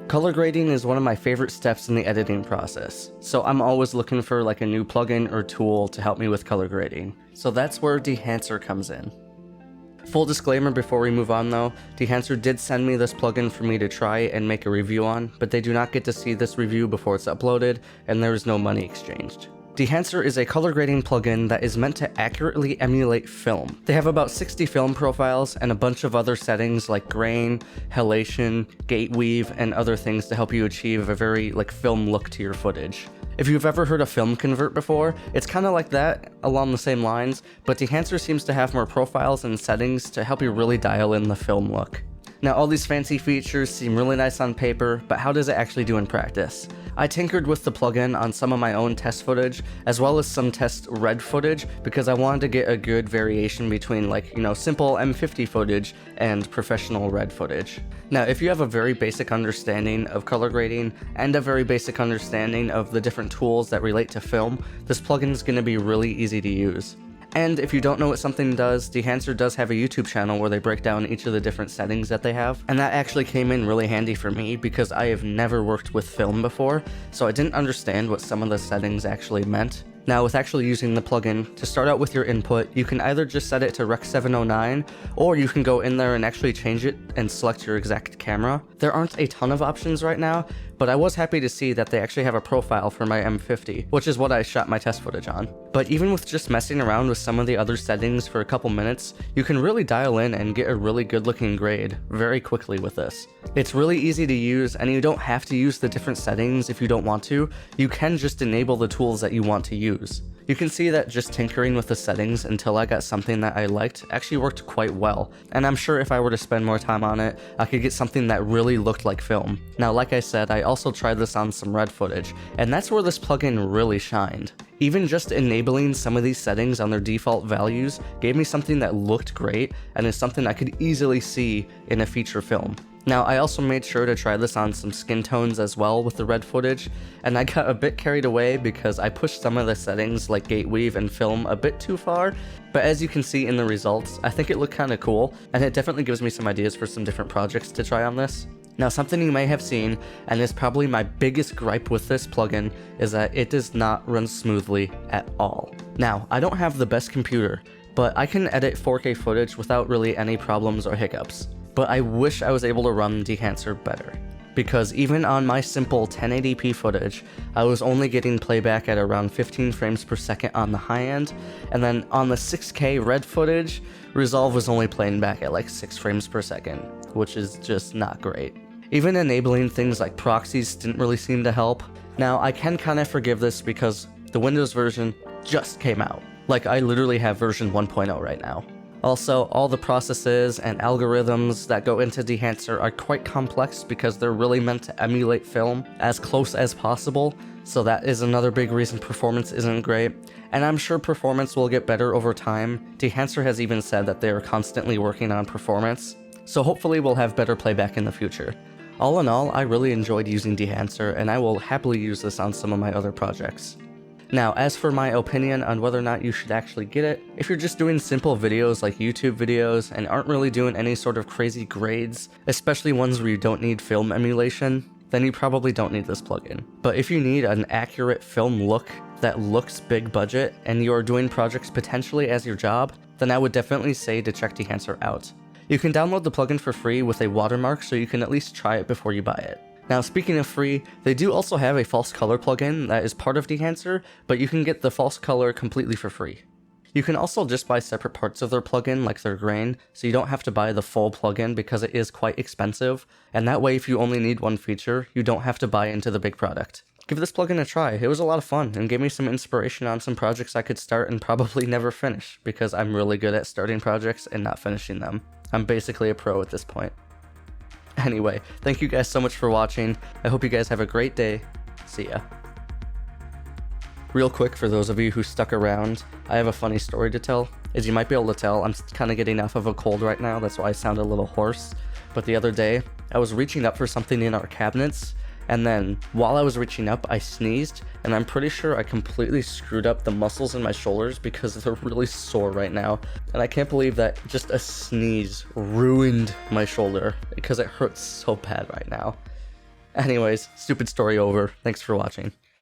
Color grading is one of my favorite steps in the editing process, so I'm always looking for like a new plugin or tool to help me with color grading. So that's where Dehancer comes in. Full disclaimer before we move on though, Dehancer did send me this plugin for me to try and make a review on, but they do not get to see this review before it's uploaded, and there is no money exchanged. Dehancer is a color grading plugin that is meant to accurately emulate film. They have about 60 film profiles and a bunch of other settings like grain, halation, gate weave, and other things to help you achieve a very film look to your footage. If you've ever heard of film convert before, it's kind of like that along the same lines, but Dehancer seems to have more profiles and settings to help you really dial in the film look. Now all these fancy features seem really nice on paper, but how does it actually do in practice? I tinkered with the plugin on some of my own test footage, as well as some test red footage, because I wanted to get a good variation between simple M50 footage and professional red footage. Now if you have a very basic understanding of color grading and a very basic understanding of the different tools that relate to film, this plugin is going to be really easy to use. And if you don't know what something does, Dehancer does have a YouTube channel where they break down each of the different settings that they have, and that actually came in really handy for me because I have never worked with film before, so I didn't understand what some of the settings actually meant. Now with actually using the plugin, to start out with your input, you can either just set it to Rec 709, or you can go in there and actually change it and select your exact camera. There aren't a ton of options right now, but I was happy to see that they actually have a profile for my M50, which is what I shot my test footage on. But even with just messing around with some of the other settings for a couple minutes, you can really dial in and get a really good looking grade very quickly with this. It's really easy to use, and you don't have to use the different settings if you don't want to. You can just enable the tools that you want to use. You can see that just tinkering with the settings until I got something that I liked actually worked quite well, and I'm sure if I were to spend more time on it, I could get something that really looked like film. Now like I said, I also tried this on some red footage, and that's where this plugin really shined. Even just enabling some of these settings on their default values gave me something that looked great and is something I could easily see in a feature film. Now I also made sure to try this on some skin tones as well with the red footage, and I got a bit carried away because I pushed some of the settings like gate weave and film a bit too far, but as you can see in the results, I think it looked kinda cool, and it definitely gives me some ideas for some different projects to try on this. Now something you may have seen, and is probably my biggest gripe with this plugin, is that it does not run smoothly at all. Now, I don't have the best computer, but I can edit 4K footage without really any problems or hiccups. But I wish I was able to run Dehancer better, because even on my simple 1080p footage, I was only getting playback at around 15 frames per second on the high end, and then on the 6K red footage, Resolve was only playing back at like 6 frames per second, which is just not great. Even enabling things like proxies didn't really seem to help. Now I can kinda forgive this because the Windows version just came out. Like I literally have version 1.0 right now. Also, all the processes and algorithms that go into Dehancer are quite complex because they're really meant to emulate film as close as possible, so that is another big reason performance isn't great, and I'm sure performance will get better over time. Dehancer has even said that they are constantly working on performance, so hopefully we'll have better playback in the future. All in all, I really enjoyed using Dehancer, and I will happily use this on some of my other projects. Now, as for my opinion on whether or not you should actually get it, if you're just doing simple videos like YouTube videos and aren't really doing any sort of crazy grades, especially ones where you don't need film emulation, then you probably don't need this plugin. But if you need an accurate film look that looks big budget and you're doing projects potentially as your job, then I would definitely say to check Dehancer out. You can download the plugin for free with a watermark, so you can at least try it before you buy it. Now speaking of free, they do also have a false color plugin that is part of Dehancer, but you can get the false color completely for free. You can also just buy separate parts of their plugin, like their grain, so you don't have to buy the full plugin because it is quite expensive, and that way if you only need one feature, you don't have to buy into the big product. Give this plugin a try. It was a lot of fun and gave me some inspiration on some projects I could start and probably never finish, because I'm really good at starting projects and not finishing them. I'm basically a pro at this point. Anyway, thank you guys so much for watching. I hope you guys have a great day. See ya. Real quick, for those of you who stuck around, I have a funny story to tell. As you might be able to tell, I'm kind of getting off of a cold right now, that's why I sound a little hoarse. But the other day, I was reaching up for something in our cabinets, and then while I was reaching up, I sneezed, and I'm pretty sure I completely screwed up the muscles in my shoulders because they're really sore right now. And I can't believe that just a sneeze ruined my shoulder because it hurts so bad right now. Anyways, stupid story over. Thanks for watching.